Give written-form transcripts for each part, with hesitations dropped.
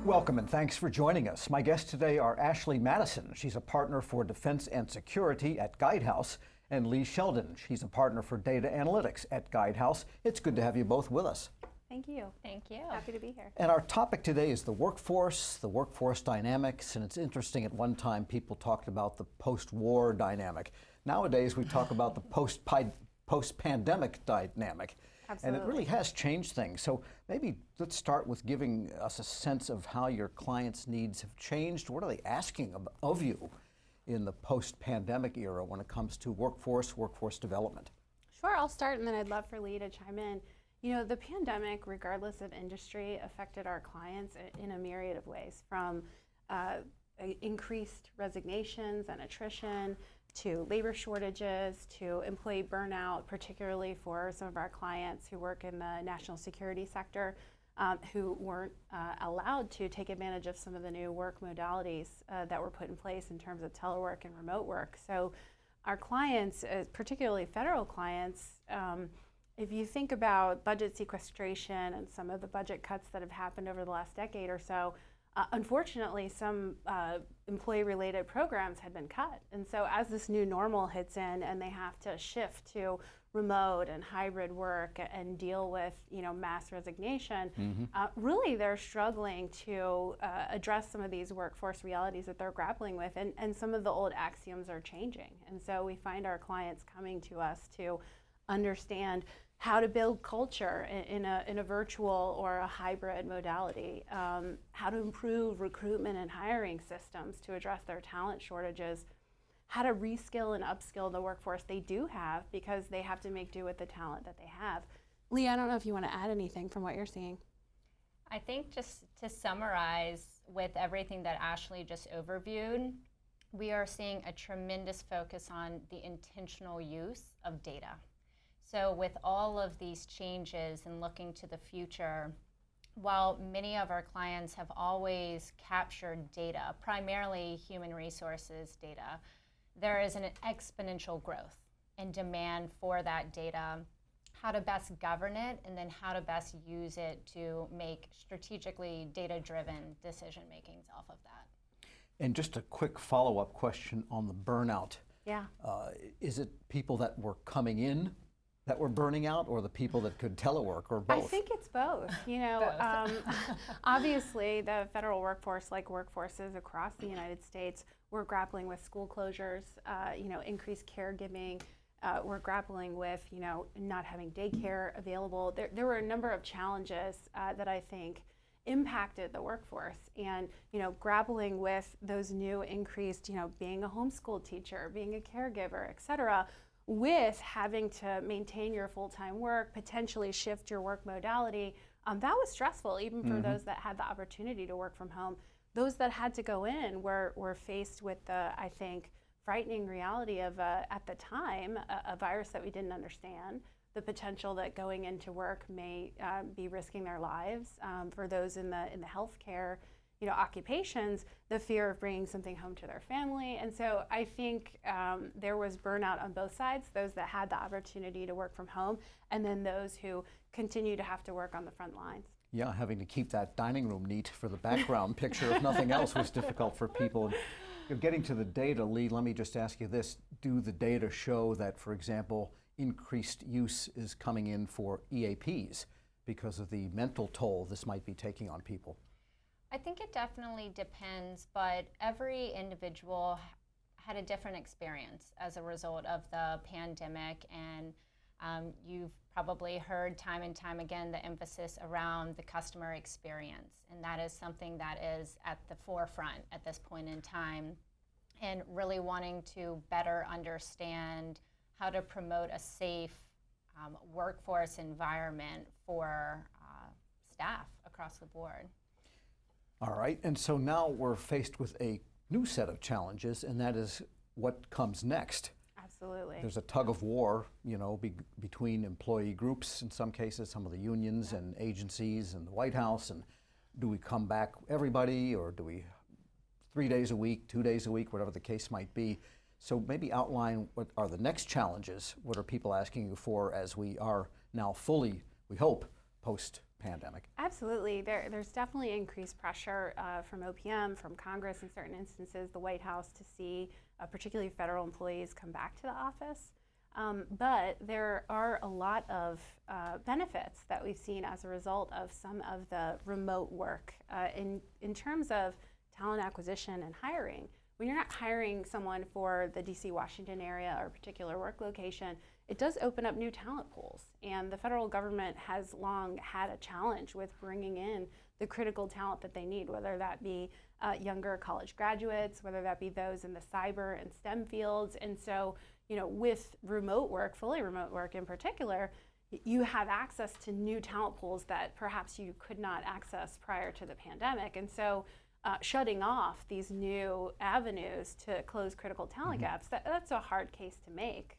Welcome and thanks for joining us. My guests today are Ashley Mattison. She's a partner for Defense and Security at Guidehouse, and Leigh Sheldon. She's a partner for Data Analytics at Guidehouse. It's good to have you both with us. Thank you. Thank you. Happy to be here. And our topic today is the workforce dynamics, and it's interesting, at one time people talked about the post-war dynamic. Nowadays we talk about the post-pandemic dynamic. Absolutely. And it really has changed things. So maybe let's start with giving us a sense of how your clients' needs have changed. What are they asking of you in the post-pandemic era when it comes to workforce development? Sure, I'll start and then I'd love for Leigh to chime in. You know, the pandemic, regardless of industry, affected our clients in a myriad of ways, from increased resignations and attrition, to labor shortages, to employee burnout, particularly for some of our clients who work in the national security sector, who weren't allowed to take advantage of some of the new work modalities that were put in place in terms of telework and remote work. So our clients, particularly federal clients, if you think about budget sequestration and some of the budget cuts that have happened over the last decade or so, unfortunately, some employee-related programs had been cut. And so as this new normal hits in and they have to shift to remote and hybrid work and deal with, you know, mass resignation, really they're struggling to address some of these workforce realities that they're grappling with, and some of the old axioms are changing. And so we find our clients coming to us to understand how to build culture in a virtual or a hybrid modality, how to improve recruitment and hiring systems to address their talent shortages, how to reskill and upskill the workforce they do have because they have to make do with the talent that they have. Leigh, I don't know if you want to add anything from what you're seeing. I think just to summarize with everything that Ashley just overviewed, we are seeing a tremendous focus on the intentional use of data. So with all of these changes and looking to the future, while many of our clients have always captured data, primarily human resources data, there is an exponential growth and demand for that data, how to best govern it, and then how to best use it to make strategically data-driven decision-makings off of that. And just a quick follow-up question on the burnout. Yeah. Is it people that were coming in that were burning out, or the people that could telework, or both? I think it's both. You know, obviously the federal workforce, like workforces across the United States, we're grappling with school closures, you know, increased caregiving. We're grappling with, you know, not having daycare available. There were a number of challenges that I think impacted the workforce, and, you know, grappling with those new increased, you know, being a homeschool teacher, being a caregiver, et cetera, with having to maintain your full-time work, potentially shift your work modality. That was stressful, even for those that had the opportunity to work from home. Those that had to go in were faced with the, I think, frightening reality of, at the time, a virus that we didn't understand, the potential that going into work may be risking their lives. For those in the healthcare, you know, occupations, the fear of bringing something home to their family. And so I think there was burnout on both sides, those that had the opportunity to work from home, and then those who continue to have to work on the front lines. Yeah, having to keep that dining room neat for the background picture, if nothing else, was difficult for people. And getting to the data, Leigh, let me just ask you this. Do the data show that, for example, increased use is coming in for EAPs because of the mental toll this might be taking on people? I think it definitely depends, but every individual had a different experience as a result of the pandemic, and you've probably heard time and time again the emphasis around the customer experience, and that is something that is at the forefront at this point in time, and really wanting to better understand how to promote a safe workforce environment for staff across the board. All right, and so now we're faced with a new set of challenges, and that is what comes next. Absolutely. There's a tug of war, you know, between employee groups in some cases, some of the unions and agencies and the White House, and do we come back everybody, or do we 3 days a week, 2 days a week, whatever the case might be. So maybe outline what are the next challenges. What are people asking you for as we are now fully, we hope, post-pandemic? Absolutely. There's definitely increased pressure from OPM, from Congress in certain instances, the White House, to see particularly federal employees come back to the office. But there are a lot of benefits that we've seen as a result of some of the remote work in terms of talent acquisition and hiring. When you're not hiring someone for the DC, Washington area or a particular work location, it does open up new talent pools. And the federal government has long had a challenge with bringing in the critical talent that they need, whether that be younger college graduates, whether that be those in the cyber and STEM fields. And so, with remote work, fully remote work in particular, you have access to new talent pools that perhaps you could not access prior to the pandemic. And so shutting off these new avenues to close critical talent gaps, that's a hard case to make.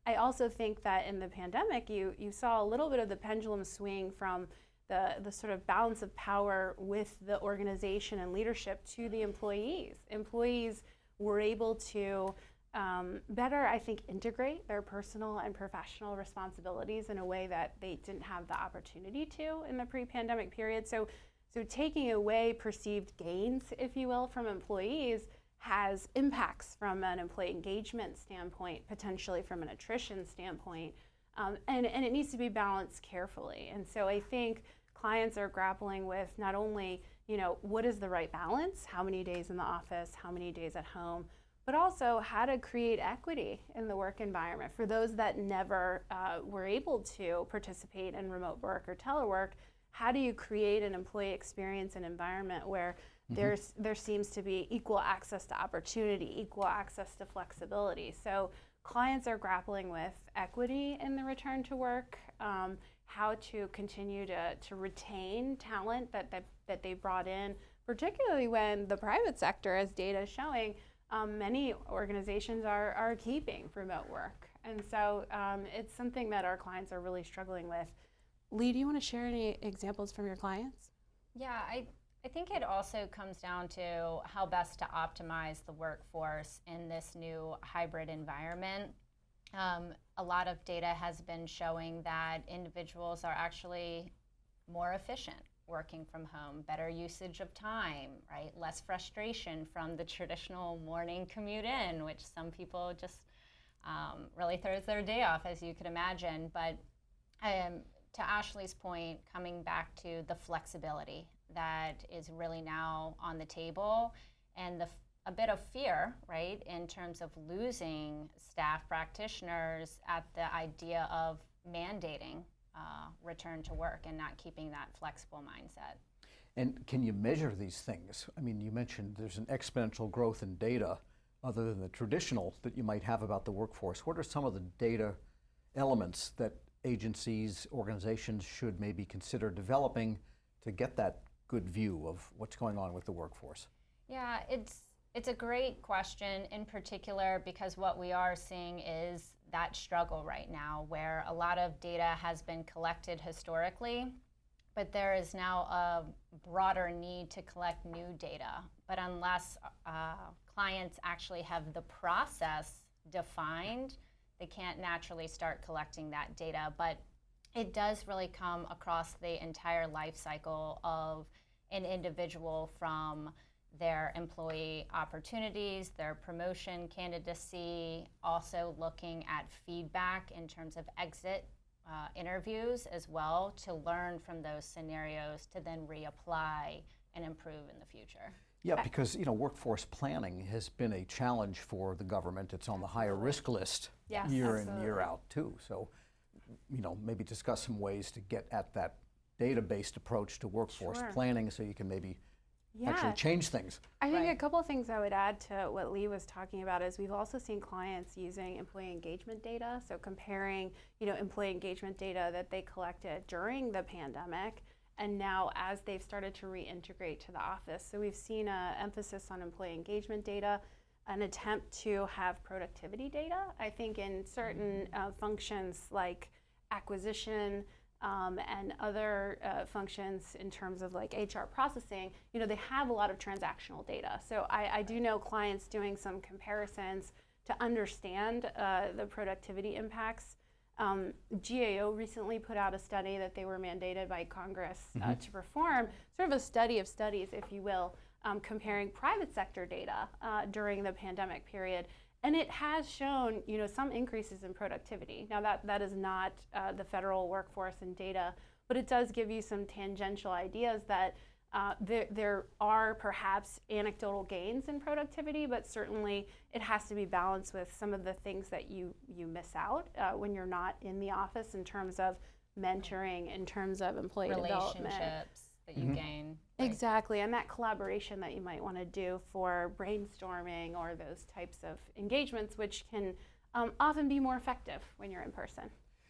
I also think that in the pandemic, you saw a little bit of the pendulum swing from the sort of balance of power with the organization and leadership to the employees. Employees were able to better, I think, integrate their personal and professional responsibilities in a way that they didn't have the opportunity to in the pre-pandemic period. So taking away perceived gains, if you will, from employees has impacts from an employee engagement standpoint, potentially from an attrition standpoint, and it needs to be balanced carefully. And so I think clients are grappling with not only, what is the right balance, how many days in the office, how many days at home, but also how to create equity in the work environment. For those that never were able to participate in remote work or telework, how do you create an employee experience and environment where there seems to be equal access to opportunity, equal access to flexibility? So clients are grappling with equity in the return to work, how to continue to retain talent that they brought in, particularly when the private sector, as data is showing, many organizations are keeping remote work. And so it's something that our clients are really struggling with. Leigh, do you want to share any examples from your clients? Yeah, I think it also comes down to how best to optimize the workforce in this new hybrid environment. A lot of data has been showing that individuals are actually more efficient working from home, better usage of time, right? Less frustration from the traditional morning commute in, which some people just really throws their day off, as you could imagine. But to Ashley's point, coming back to the flexibility that is really now on the table, and a bit of fear, right, in terms of losing staff practitioners at the idea of mandating return to work and not keeping that flexible mindset. And can you measure these things? I mean, you mentioned there's an exponential growth in data other than the traditional that you might have about the workforce. What are some of the data elements that agencies, organizations should maybe consider developing to get that good view of what's going on with the workforce? Yeah, it's a great question, in particular because what we are seeing is that struggle right now where a lot of data has been collected historically, but there is now a broader need to collect new data. But unless clients actually have the process defined, they can't naturally start collecting that data. But it does really come across the entire life cycle of an individual, from their employee opportunities, their promotion candidacy, also looking at feedback in terms of exit interviews as well, to learn from those scenarios to then reapply and improve in the future. Yeah, because workforce planning has been a challenge for the government. It's on the higher risk list year in, year out too. So, maybe discuss some ways to get at that data-based approach to workforce planning so you can maybe actually change things. I think a couple of things I would add to what Leigh was talking about is we've also seen clients using employee engagement data, so comparing employee engagement data that they collected during the pandemic and now as they've started to reintegrate to the office. So we've seen an emphasis on employee engagement data, an attempt to have productivity data. I think in certain functions like acquisition, and other functions in terms of like HR processing, they have a lot of transactional data. So I do know clients doing some comparisons to understand the productivity impacts. GAO recently put out a study that they were mandated by Congress to perform, sort of a study of studies, if you will, comparing private sector data during the pandemic period. And it has shown, some increases in productivity. Now that is not the federal workforce and data, but it does give you some tangential ideas that there are perhaps anecdotal gains in productivity, but certainly it has to be balanced with some of the things that you miss out when you're not in the office in terms of mentoring, in terms of employee development. Relationships that you gain. Right. Exactly, and that collaboration that you might want to do for brainstorming or those types of engagements, which can often be more effective when you're in person.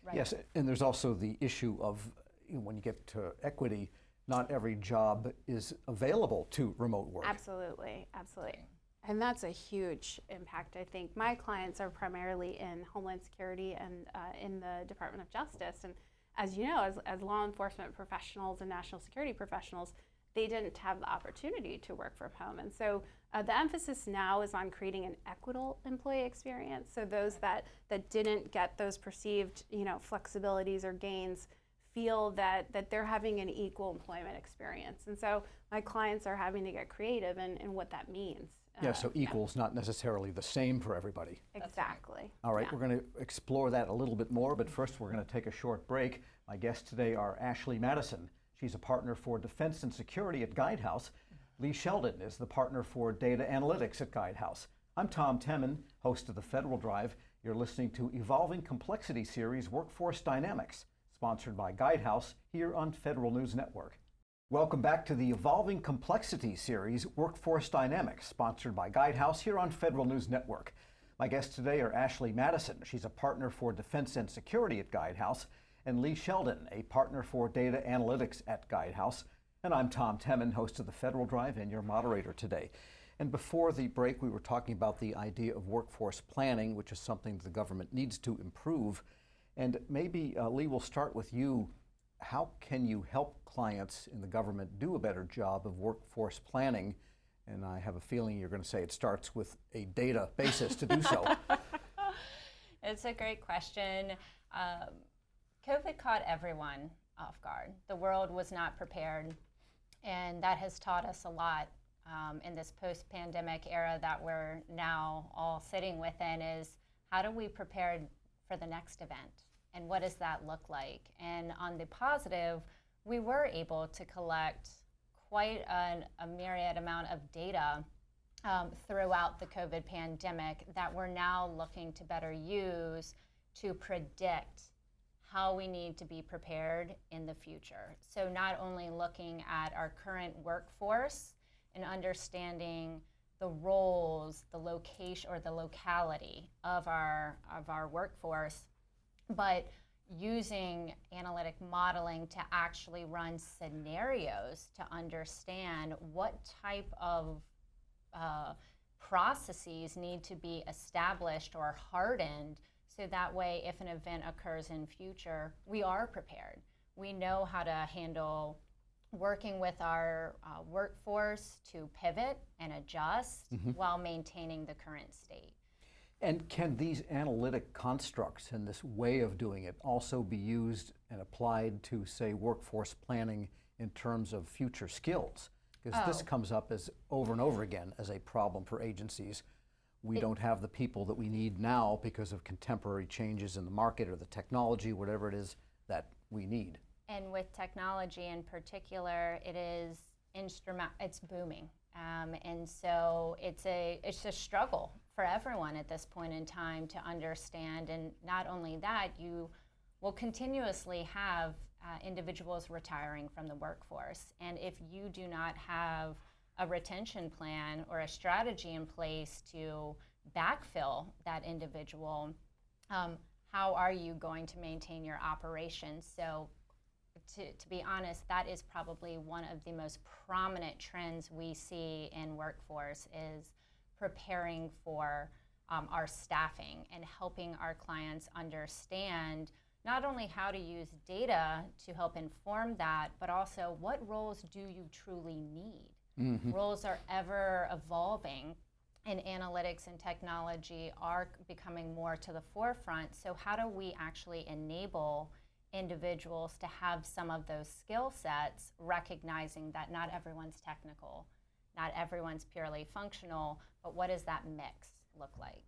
Right. Yes, and there's also the issue of when you get to equity, not every job is available to remote work. Absolutely, absolutely. And that's a huge impact, I think. My clients are primarily in Homeland Security and in the Department of Justice. And as you know, as law enforcement professionals and national security professionals, they didn't have the opportunity to work from home. And so the emphasis now is on creating an equitable employee experience. So those that didn't get those perceived, flexibilities or gains feel that they're having an equal employment experience. And so my clients are having to get creative in what that means. Yeah, so equal is not necessarily the same for everybody. Exactly. All right, Yeah. we're going to explore that a little bit more, but first we're going to take a short break. My guests today are Ashley Mattison. She's a partner for Defense and Security at Guidehouse. Leigh Sheldon is the partner for Data Analytics at Guidehouse. I'm Tom Temin, host of the Federal Drive. You're listening to Evolving Complexity Series Workforce Dynamics, sponsored by Guidehouse here on Federal News Network. Welcome back to the Evolving Complexity Series Workforce Dynamics, sponsored by Guidehouse here on Federal News Network. My guests today are Ashley Mattison. She's a partner for Defense and Security at Guidehouse, and Leigh Sheldon, a partner for Data Analytics at Guidehouse. And I'm Tom Temin, host of the Federal Drive and your moderator today. And before the break, we were talking about the idea of workforce planning, which is something the government needs to improve. And maybe, Leigh, we'll start with you. How can you help clients in the government do a better job of workforce planning? And I have a feeling you're going to say it starts with a data basis to do so. It's a great question. COVID caught everyone off guard. The world was not prepared, and that has taught us a lot in this post-pandemic era that we're now all sitting within is how do we prepare for the next event? And what does that look like? And on the positive, we were able to collect quite a myriad amount of data throughout the COVID pandemic that we're now looking to better use to predict how we need to be prepared in the future. So not only looking at our current workforce and understanding the roles, the location or the locality of our workforce, but using analytic modeling to actually run scenarios to understand what type of processes need to be established or hardened so that way if an event occurs in future, we are prepared. We know how to handle working with our workforce to pivot and adjust while maintaining the current state. And can these analytic constructs and this way of doing it also be used and applied to, say, workforce planning in terms of future skills? Because this comes up as over and over again as a problem for agencies. We don't have the people that we need now because of contemporary changes in the market or the technology, whatever it is that we need. And with technology in particular, it is it's booming. And so it's a struggle for everyone at this point in time to understand. And not only that, you will continuously have individuals retiring from the workforce. And if you do not have a retention plan or a strategy in place to backfill that individual, how are you going to maintain your operations? So to be honest, that is probably one of the most prominent trends we see in workforce is preparing for our staffing and helping our clients understand not only how to use data to help inform that, but also what roles do you truly need? Roles are ever evolving, and analytics and technology are becoming more to the forefront. So how do we actually enable individuals to have some of those skill sets, recognizing that not everyone's technical, not everyone's purely functional, but what does that mix look like?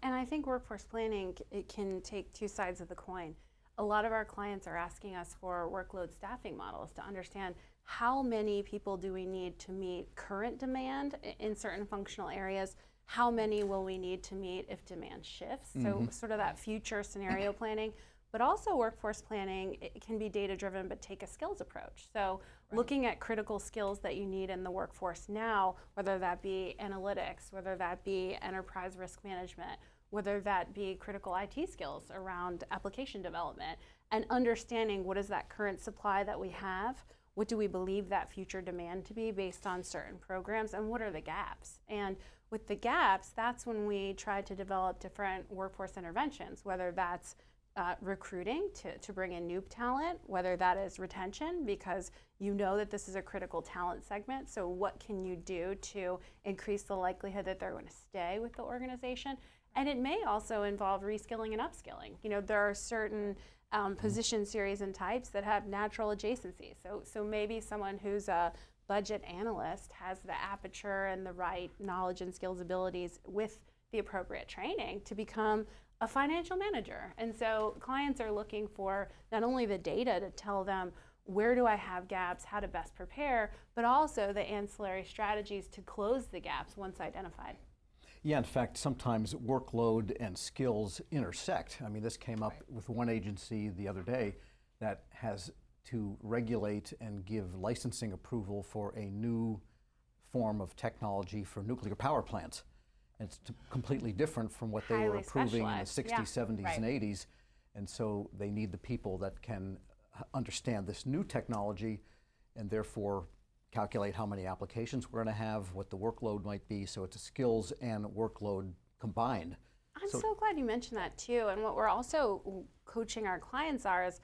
And I think workforce planning, it can take two sides of the coin. A lot of our clients are asking us for workload staffing models to understand how many people do we need to meet current demand in certain functional areas, how many will we need to meet if demand shifts, so sort of that future scenario planning. But also workforce planning, it can be data driven but take a skills approach. So looking at critical skills that you need in the workforce now, whether that be analytics, whether that be enterprise risk management, whether that be critical IT skills around application development, and understanding what is that current supply that we have, what do we believe that future demand to be based on certain programs, and what are the gaps? And with the gaps, that's when we try to develop different workforce interventions, whether that's recruiting to bring in new talent, whether that is retention, because you know that this is a critical talent segment, so what can you do to increase the likelihood that they're going to stay with the organization? And it may also involve reskilling and upskilling. You know, there are certain position series and types that have natural adjacencies. So maybe someone who's a budget analyst has the aperture and the right knowledge and skills abilities with the appropriate training to become a financial manager. And so clients are looking for not only the data to tell them where do I have gaps, how to best prepare, but also the ancillary strategies to close the gaps once identified. Yeah, in fact, sometimes workload and skills intersect. I mean, this came up with one agency the other day that has to regulate and give licensing approval for a new form of technology for nuclear power plants. And it's completely different from what they were approving in the 60s, 70s, and 80s. And so they need the people that can understand this new technology and therefore calculate how many applications we're going to have, what the workload might be. So it's a skills and workload combined. I'm so glad you mentioned that too. And what we're also coaching our clients is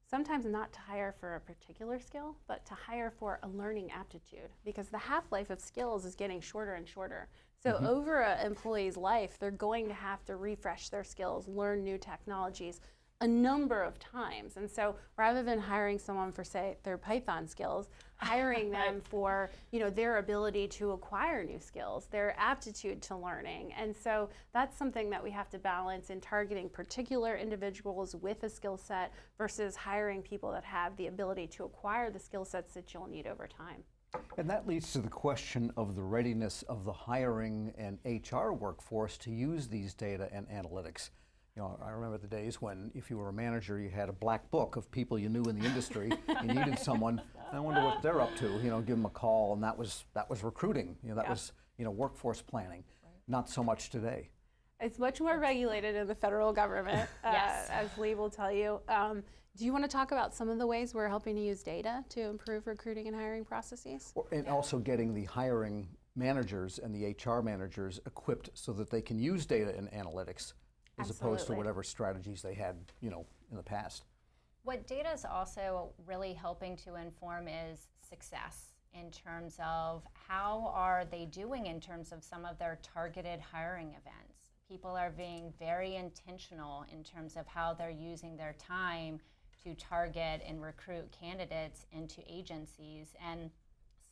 sometimes not to hire for a particular skill, but to hire for a learning aptitude, because the half-life of skills is getting shorter and shorter. So over an employee's life, they're going to have to refresh their skills, learn new technologies a number of times. And so rather than hiring someone for, say, their Python skills, hiring them for, you know, their ability to acquire new skills, their aptitude to learning. And so that's something that we have to balance in targeting particular individuals with a skill set versus hiring people that have the ability to acquire the skill sets that you'll need over time. And that leads to the question of the readiness of the hiring and HR workforce to use these data and analytics. You know, I remember the days when if you were a manager, you had a black book of people you knew in the industry. You needed someone, I wonder what they're up to, you know, give them a call, and that was recruiting. You know, that was, you know, workforce planning. Not so much today. It's much more regulated in the federal government, Yes. as Leigh will tell you. Do you want to talk about some of the ways we're helping to use data to improve recruiting and hiring processes? And also getting the hiring managers and the HR managers equipped so that they can use data and analytics as opposed to Absolutely. whatever strategies they had, you know, in the past. What data is also really helping to inform is success in terms of how are they doing in terms of some of their targeted hiring events. People are being very intentional in terms of how they're using their time to target and recruit candidates into agencies. And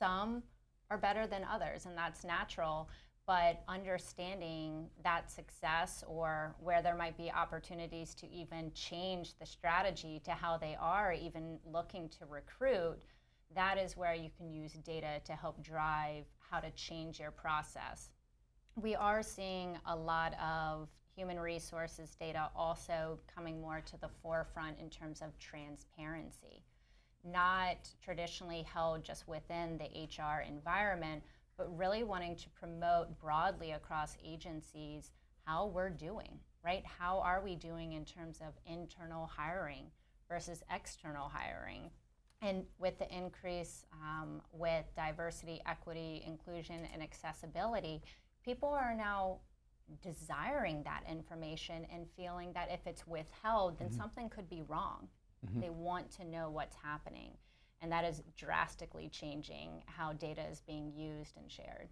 some are better than others, and that's natural. But understanding that success or where there might be opportunities to even change the strategy to how they are even looking to recruit, that is where you can use data to help drive how to change your process. We are seeing a lot of human resources data also coming more to the forefront in terms of transparency, not traditionally held just within the HR environment, but really wanting to promote broadly across agencies how we're doing, right? How are we doing in terms of internal hiring versus external hiring? And with the increase with diversity, equity, inclusion, and accessibility, people are now desiring that information and feeling that if it's withheld, then something could be wrong. They want to know what's happening. And that is drastically changing how data is being used and shared.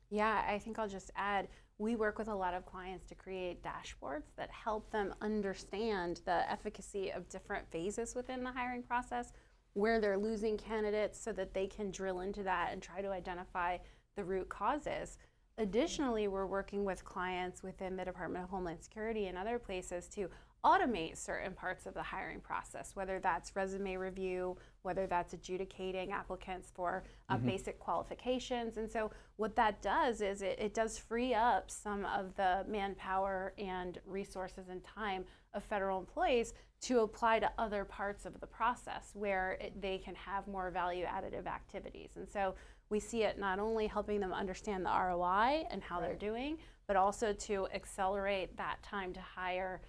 Yeah, I think I'll just add, we work with a lot of clients to create dashboards that help them understand the efficacy of different phases within the hiring process, where they're losing candidates so that they can drill into that and try to identify the root causes. Additionally, we're working with clients within the Department of Homeland Security and other places to automate certain parts of the hiring process, whether that's resume review, whether that's adjudicating applicants for basic qualifications. And so what that does is it does free up some of the manpower and resources and time of federal employees to apply to other parts of the process where they can have more value additive activities. And so we see it not only helping them understand the ROI and how they're doing, but also to accelerate that time to hire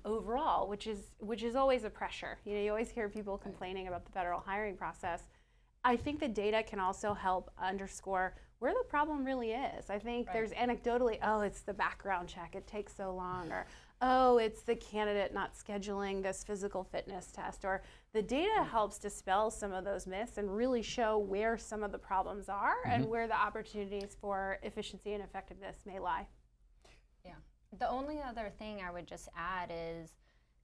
overall, which is always a pressure. You know, you always hear people complaining about the federal hiring process. I think the data can also help underscore where the problem really is. I think there's anecdotally, oh, it's the background check, it takes so long, or oh, it's the candidate not scheduling this physical fitness test, or the data helps dispel some of those myths and really show where some of the problems are and where the opportunities for efficiency and effectiveness may lie. Yeah. The only other thing I would just add is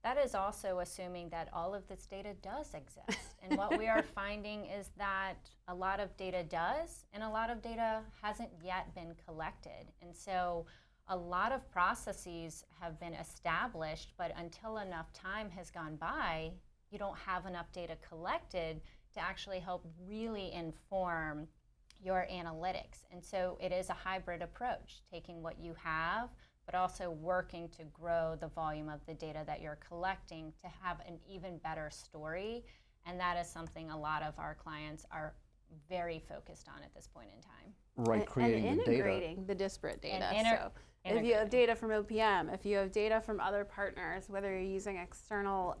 that is also assuming that all of this data does exist. And what we are finding is that a lot of data does, and a lot of data hasn't yet been collected. And so a lot of processes have been established, but until enough time has gone by, you don't have enough data collected to actually help really inform your analytics. And so it is a hybrid approach, taking what you have, but also working to grow the volume of the data that you're collecting to have an even better story. And that is something a lot of our clients are very focused on at this point in time. Right, creating and the data. integrating the disparate data. And if you have data from OPM, if you have data from other partners, whether you're using external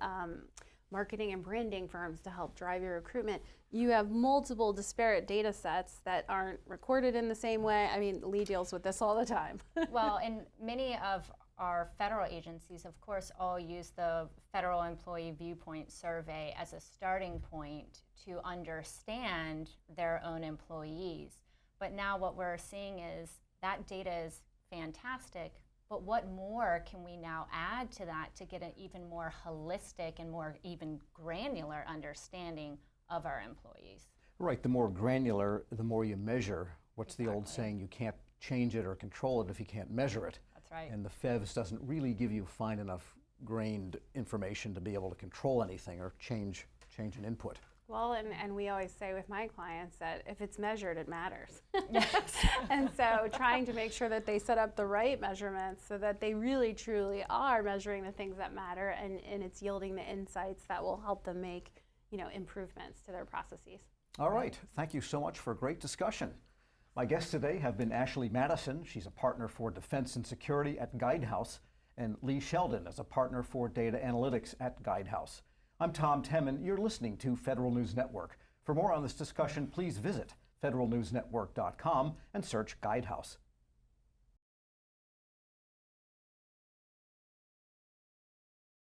marketing and branding firms to help drive your recruitment, you have multiple disparate data sets that aren't recorded in the same way. I mean, Leigh deals with this all the time. Well, and many of our federal agencies, of course, all use the Federal Employee Viewpoint Survey as a starting point to understand their own employees. But now what we're seeing is that data is fantastic, but what more can we now add to that to get an even more holistic and more even granular understanding of our employees? Right, the more granular, the more you measure. What's the old saying? You can't change it or control it if you can't measure it. That's right. And the FEVS doesn't really give you fine enough grained information to be able to control anything or change an input. Well, and we always say with my clients that if it's measured, it matters. And so trying to make sure that they set up the right measurements so that they really, truly are measuring the things that matter, and it's yielding the insights that will help them make, improvements to their processes. All right, thank you so much for a great discussion. My guests today have been Ashley Mattison, she's a partner for Defense and Security at Guidehouse, and Leigh Sheldon as a partner for Data Analytics at Guidehouse. I'm Tom Temin. You're listening to Federal News Network. For more on this discussion, please visit federalnewsnetwork.com and search Guidehouse.